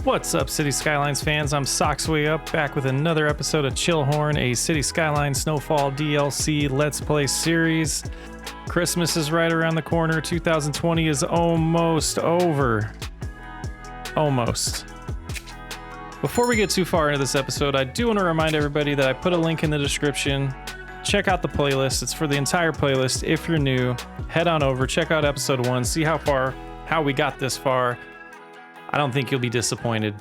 What's up, Cities Skylines fans? I'm SocksWayUp, back with another episode of Chillhorn, a Cities Skylines Snowfall DLC Let's Play series. Christmas is right around the corner. 2020 is almost over. Almost. Before we get too far into this episode, I do want to remind everybody that I put a link in the description. Check out the playlist. It's for the entire playlist. If you're new, head on over, check out episode 1, see how we got this far. I don't think you'll be disappointed.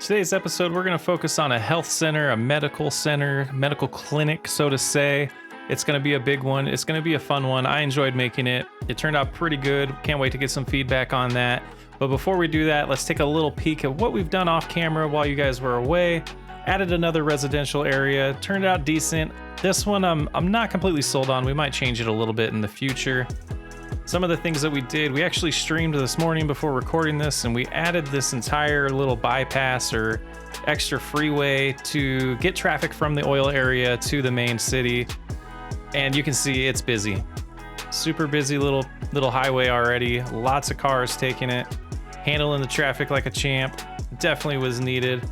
Today's episode, we're going to focus on a health center, a medical center, medical clinic, so to say. It's going to be a big one. It's going to be a fun one. I enjoyed making it. It turned out pretty good. Can't wait to get some feedback on that. But before we do that, let's take a little peek at what we've done off camera while you guys were away. Added another residential area. Turned out decent. This one I'm not completely sold on. We might change it a little bit in the future. Some of the things that we did, we actually streamed this morning before recording this, and we added this entire little bypass or extra freeway to get traffic from the oil area to the main city. And you can see it's busy. Super busy little highway already. Lots of cars taking it. Handling the traffic like a champ. Definitely was needed.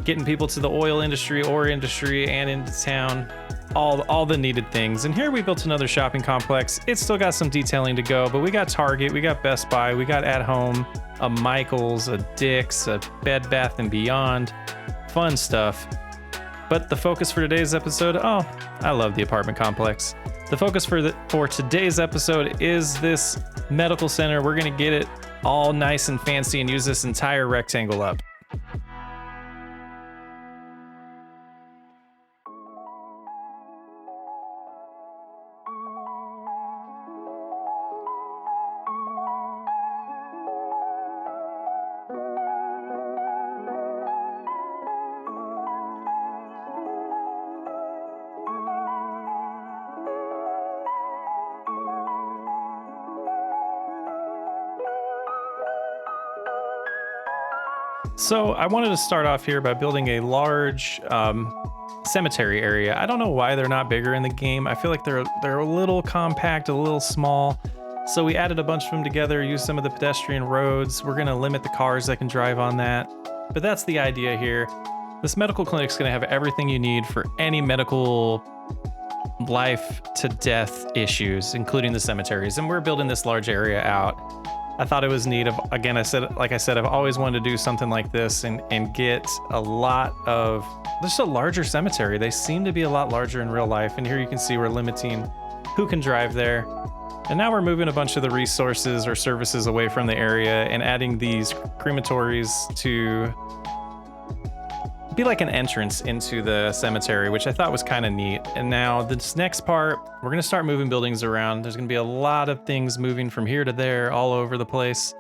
Getting people to the oil industry and into town. All the needed things. And here we built another shopping complex. It's still got some detailing to go, but we got Target, we got Best Buy, we got At Home, a Michael's, a Dick's, a Bed Bath & Beyond. Fun stuff. But the focus for today's episode, I love the apartment complex. The focus for today's episode is this medical center. We're gonna get it all nice and fancy and use this entire rectangle up. So I wanted to start off here by building a large cemetery area. I don't know why they're not bigger in the game. I feel like they're a little compact, a little small. So we added a bunch of them together, used some of the pedestrian roads. We're gonna limit the cars that can drive on that. But that's the idea here. This medical clinic's gonna have everything you need for any medical life to death issues, including the cemeteries. And we're building this large area out. I thought it was neat. Again, like I said, I've always wanted to do something like this and get a lot of just a larger cemetery. They seem to be a lot larger in real life. And here you can see we're limiting who can drive there. And now we're moving a bunch of the resources or services away from the area and adding these crematories to be like an entrance into the cemetery, which I thought was kind of neat. And now this next part, we're gonna start moving buildings around. There's gonna be a lot of things moving from here to there, all over the place.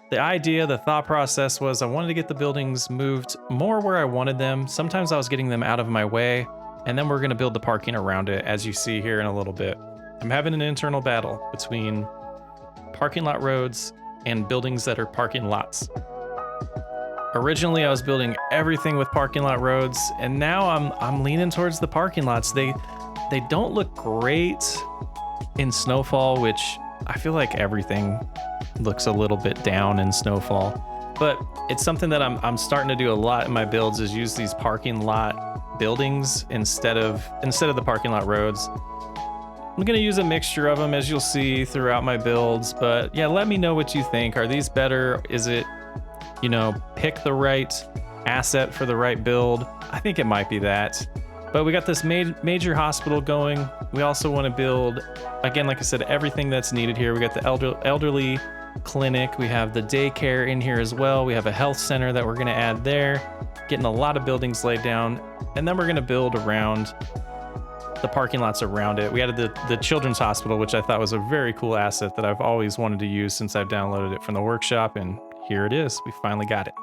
The thought process was I wanted to get the buildings moved more where I wanted them. Sometimes I was getting them out of my way, and then we're gonna build the parking around it, as you see here in a little bit. I'm having an internal battle between parking lot roads and buildings that are parking lots. Originally, I was building everything with parking lot roads, and now I'm leaning towards the parking lots. They don't look great in Snowfall, which I feel like everything looks a little bit down in Snowfall. But it's something that I'm starting to do a lot in my builds, is use these parking lot buildings instead of the parking lot roads. I'm gonna use a mixture of them, as you'll see throughout my builds. But yeah, let me know what you think. Are these better? Is it, pick the right asset for the right build? I think it might be that. But we got this major hospital going. We also want to build, again, like I said, everything that's needed here. We got the elderly clinic. We have the daycare in here as well. We have a health center that we're going to add there. Getting a lot of buildings laid down. And then we're going to build around the parking lots around it. We added the children's hospital, which I thought was a very cool asset that I've always wanted to use since I've downloaded it from the workshop. And here it is. We finally got it.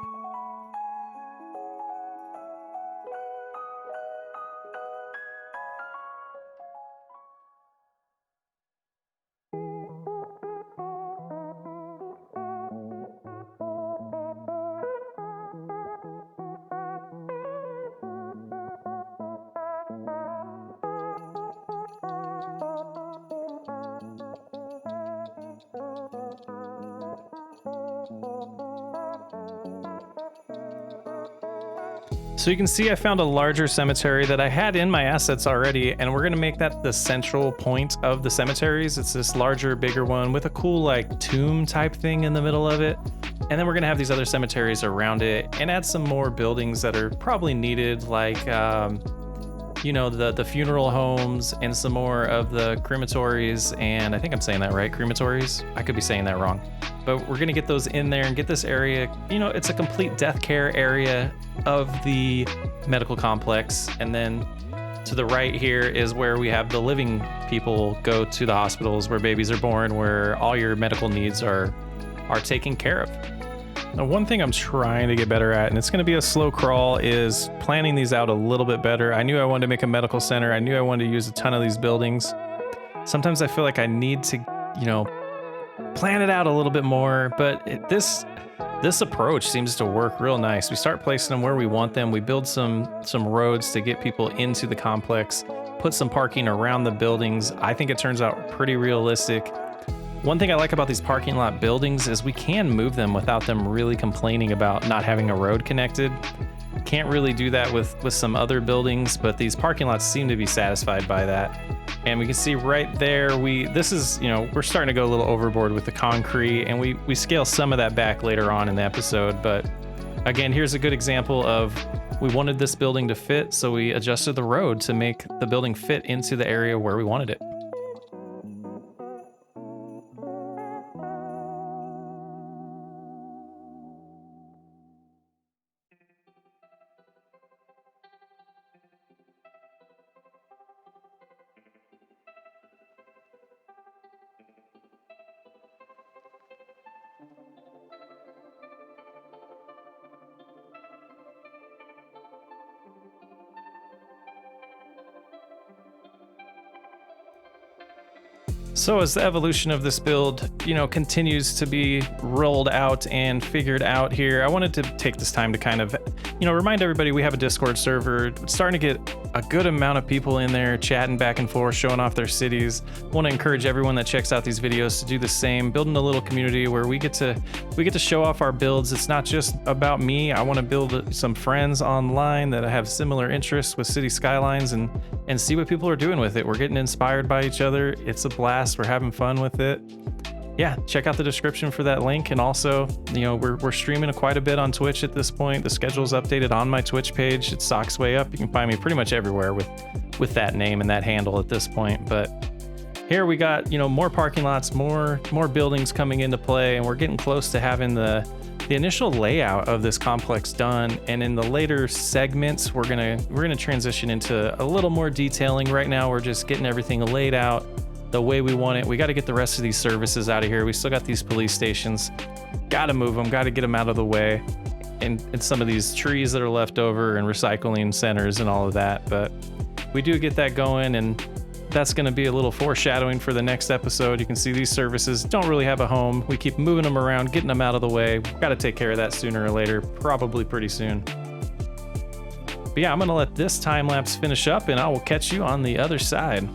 So you can see I found a larger cemetery that I had in my assets already, and we're gonna make that the central point of the cemeteries. It's this larger, bigger one with a cool like tomb type thing in the middle of it. And then we're gonna have these other cemeteries around it and add some more buildings that are probably needed, like you know, the funeral homes and some more of the crematories. And I think I'm saying that right, crematories? I could be saying that wrong. But we're gonna get those in there and get this area, you know, it's a complete death care area of the medical complex. And then to the right here is where we have the living people go to the hospitals where babies are born, where all your medical needs are taken care of. Now, one thing I'm trying to get better at, and it's going to be a slow crawl, is planning these out a little bit better. I knew I wanted to make a medical center. I knew I wanted to use a ton of these buildings. Sometimes I feel like I need to, you know, plan it out a little bit more, but this approach seems to work real nice. We start placing them where we want them. We build some roads to get people into the complex, put some parking around the buildings. I think it turns out pretty realistic. One thing I like about these parking lot buildings is we can move them without them really complaining about not having a road connected. Can't really do that with some other buildings, but these parking lots seem to be satisfied by that. And we can see right there, this is, you know, we're starting to go a little overboard with the concrete, and we scale some of that back later on in the episode. But again, here's a good example of we wanted this building to fit, so we adjusted the road to make the building fit into the area where we wanted it. So as the evolution of this build, you know, continues to be rolled out and figured out here, I wanted to take this time to kind of, you know, remind everybody we have a Discord server. It's starting to get a good amount of people in there chatting back and forth, showing off their cities. I want to encourage everyone that checks out these videos to do the same, building a little community where we get to show off our builds. It's not just about me. I want to build some friends online that have similar interests with Cities Skylines and see what people are doing with it. We're getting inspired by each other. It's a blast. We're having fun with it. Yeah, check out the description for that link. And also, you know, we're streaming quite a bit on Twitch at this point. The schedule's updated on my Twitch page. It's SocksWayUp. You can find me pretty much everywhere with that name and that handle at this point. But here we got, you know, more parking lots, more buildings coming into play, and we're getting close to having the initial layout of this complex done. And in the later segments, we're gonna transition into a little more detailing. Right now, we're just getting everything laid out the way we want it. We got to get the rest of these services out of here. We still got these police stations. Got to move them, got to get them out of the way. And some of these trees that are left over and recycling centers and all of that. But we do get that going, and that's going to be a little foreshadowing for the next episode. You can see these services don't really have a home. We keep moving them around, getting them out of the way. We've got to take care of that sooner or later, probably pretty soon. But yeah, I'm going to let this time lapse finish up, and I will catch you on the other side.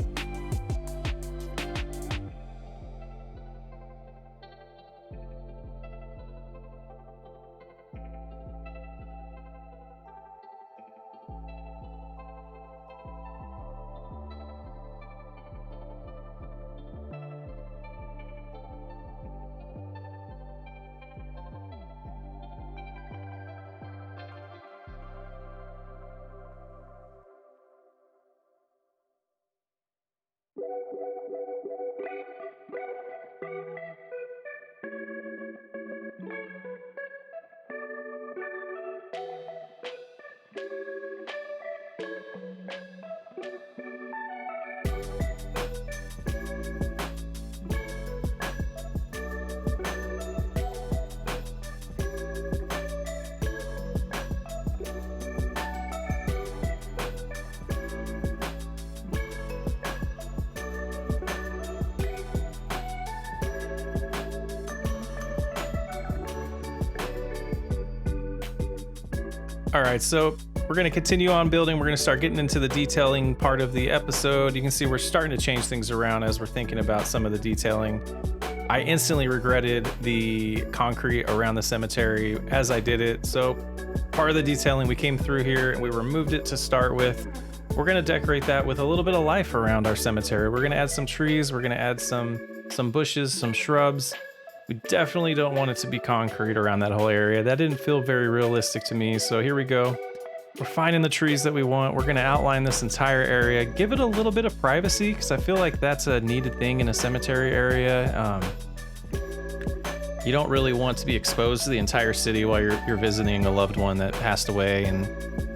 All right, so we're going to continue on building. We're going to start getting into the detailing part of the episode. You can see we're starting to change things around as we're thinking about some of the detailing. I instantly regretted the concrete around the cemetery as I did it. So part of the detailing. We came through here and we removed it to start with. We're gonna decorate that with a little bit of life around our cemetery. We're gonna add some trees, we're gonna add some bushes, some shrubs. We definitely don't want it to be concrete around that whole area. That didn't feel very realistic to me, so here we go. We're finding the trees that we want. We're gonna outline this entire area, give it a little bit of privacy, because I feel like that's a needed thing in a cemetery area. You don't really want to be exposed to the entire city while you're visiting a loved one that passed away, and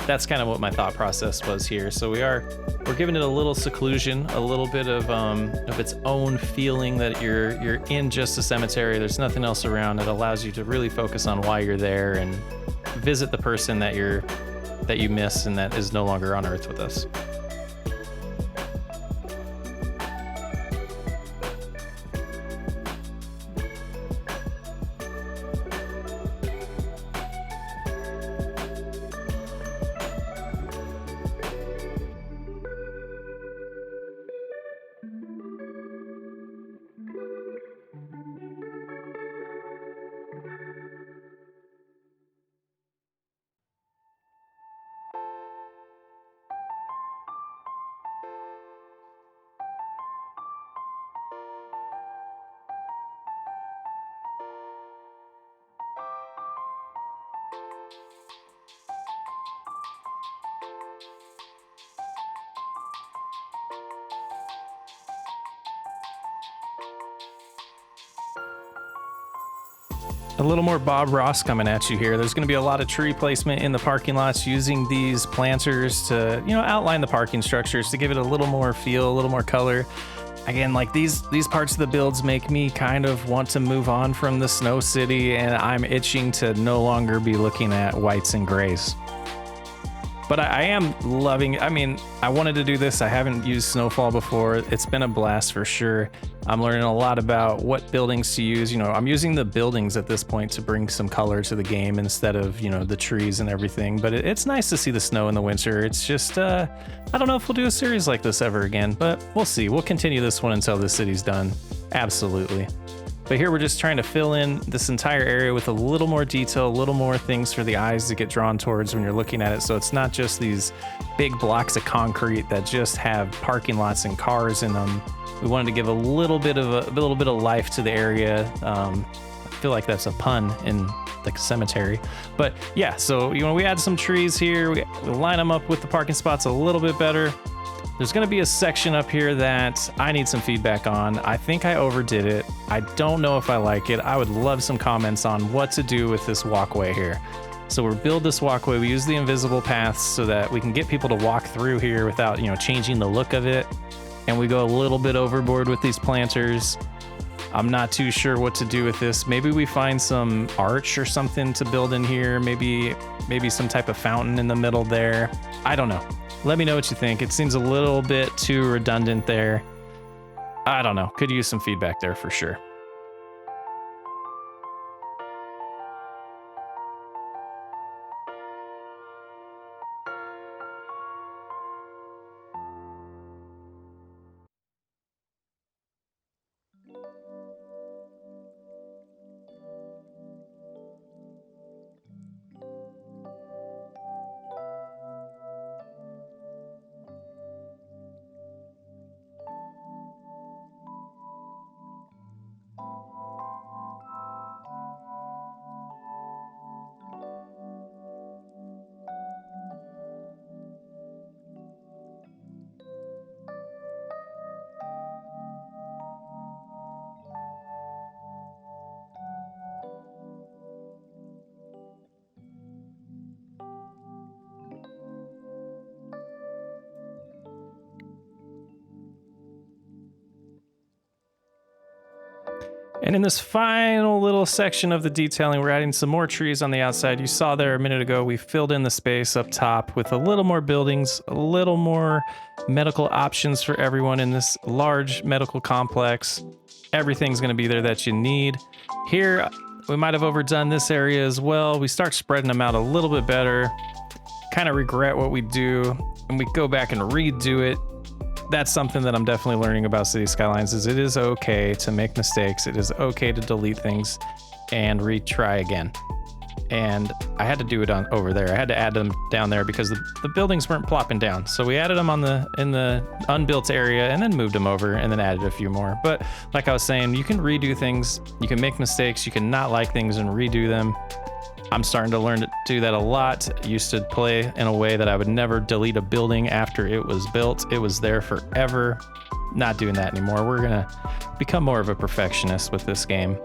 that's kind of what my thought process was here. So we're giving it a little seclusion, a little bit of its own feeling that you're in just a cemetery. There's nothing else around. It allows you to really focus on why you're there and visit the person that you miss and that is no longer on Earth with us. A little more Bob Ross coming at you here. There's going to be a lot of tree placement in the parking lots using these planters to, outline the parking structures to give it a little more feel, a little more color. Again, like these parts of the builds make me kind of want to move on from the Snow City, and I'm itching to no longer be looking at whites and grays. But I am loving it. I mean, I wanted to do this. I haven't used Snowfall before. It's been a blast for sure. I'm learning a lot about what buildings to use. I'm using the buildings at this point to bring some color to the game instead of, the trees and everything. But it's nice to see the snow in the winter. It's just, I don't know if we'll do a series like this ever again, but we'll see. We'll continue this one until the city's done. Absolutely. But here we're just trying to fill in this entire area with a little more detail, a little more things for the eyes to get drawn towards when you're looking at it. So it's not just these big blocks of concrete that just have parking lots and cars in them. We wanted to give a little bit of life to the area. I feel like that's a pun in the cemetery, but yeah. So we add some trees here. We line them up with the parking spots a little bit better. There's going to be a section up here that I need some feedback on. I think I overdid it. I don't know if I like it. I would love some comments on what to do with this walkway here. So we build this walkway. We use the invisible paths so that we can get people to walk through here without, changing the look of it. And we go a little bit overboard with these planters. I'm not too sure what to do with this. Maybe we find some arch or something to build in here. Maybe some type of fountain in the middle there. I don't know. Let me know what you think. It seems a little bit too redundant there. I don't know. Could use some feedback there for sure. And in this final little section of the detailing, we're adding some more trees on the outside. You saw there a minute ago, we filled in the space up top with a little more buildings, a little more medical options for everyone in this large medical complex. Everything's gonna be there that you need. Here, we might have overdone this area as well. We start spreading them out a little bit better, kind of regret what we do, and we go back and redo it. That's something that I'm definitely learning about Cities Skylines is it is okay to make mistakes. It is okay to delete things and retry again. and I had to do it on over there. I had to add them down there because the buildings weren't plopping down. So we added them in the unbuilt area and then moved them over and then added a few more. But like I was saying, you can redo things, you can make mistakes, you can not like things and redo them. I'm starting to learn to do that a lot. I used to play in a way that I would never delete a building after it was built. It was there forever. Not doing that anymore. We're gonna become more of a perfectionist with this game.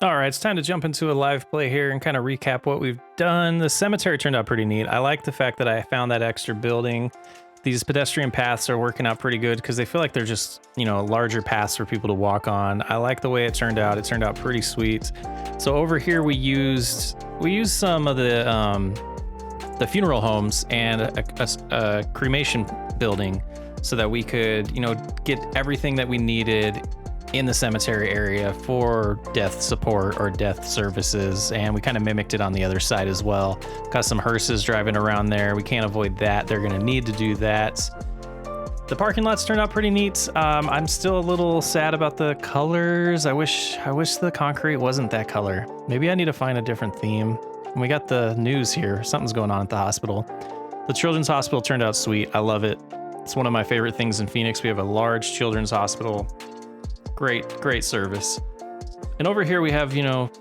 All right, it's time to jump into a live play here and kind of recap what we've done. The cemetery turned out pretty neat. I like the fact that I found that extra building. These pedestrian paths are working out pretty good because they feel like they're just, you know, larger paths for people to walk on. I like the way it turned out. It turned out pretty sweet. So over here we used some of the funeral homes and a cremation building so that we could, you know, get everything that we needed in the cemetery area for death support or death services, and we kind of mimicked it on the other side as well. Got some hearses driving around there. We can't avoid that. They're gonna need to do that. The parking lots turned out pretty neat. I'm still a little sad about the colors. I wish the concrete wasn't that color. Maybe I need to find a different theme. And we got the news here. Something's going on at the hospital. The children's hospital turned out sweet. I love it. It's one of my favorite things in Phoenix. We have a large children's hospital. Great service. And over here we have, you know,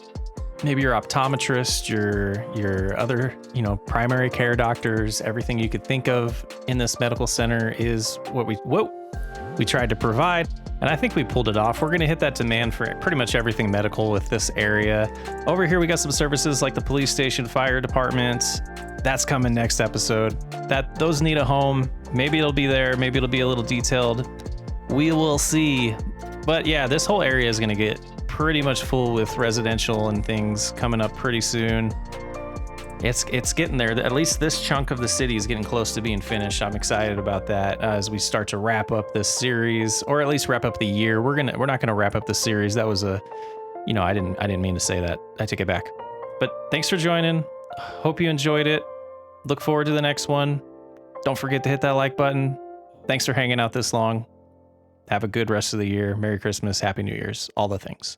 maybe your optometrist, your other, you know, primary care doctors, everything you could think of in this medical center is what we tried to provide. And I think we pulled it off. We're gonna hit that demand for pretty much everything medical with this area. Over here we got some services like the police station, fire department. That's coming next episode. Those need a home. Maybe it'll be there, maybe it'll be a little detailed. We will see. But yeah, this whole area is gonna get pretty much full with residential and things coming up pretty soon. It's getting there. At least this chunk of the city is getting close to being finished. I'm excited about that as we start to wrap up this series, or at least wrap up the year. We're not gonna wrap up the series. That was a, you know, I didn't mean to say that. I take it back. But thanks for joining. Hope you enjoyed it. Look forward to the next one. Don't forget to hit that like button. Thanks for hanging out this long. Have a good rest of the year. Merry Christmas, Happy New Year's, all the things.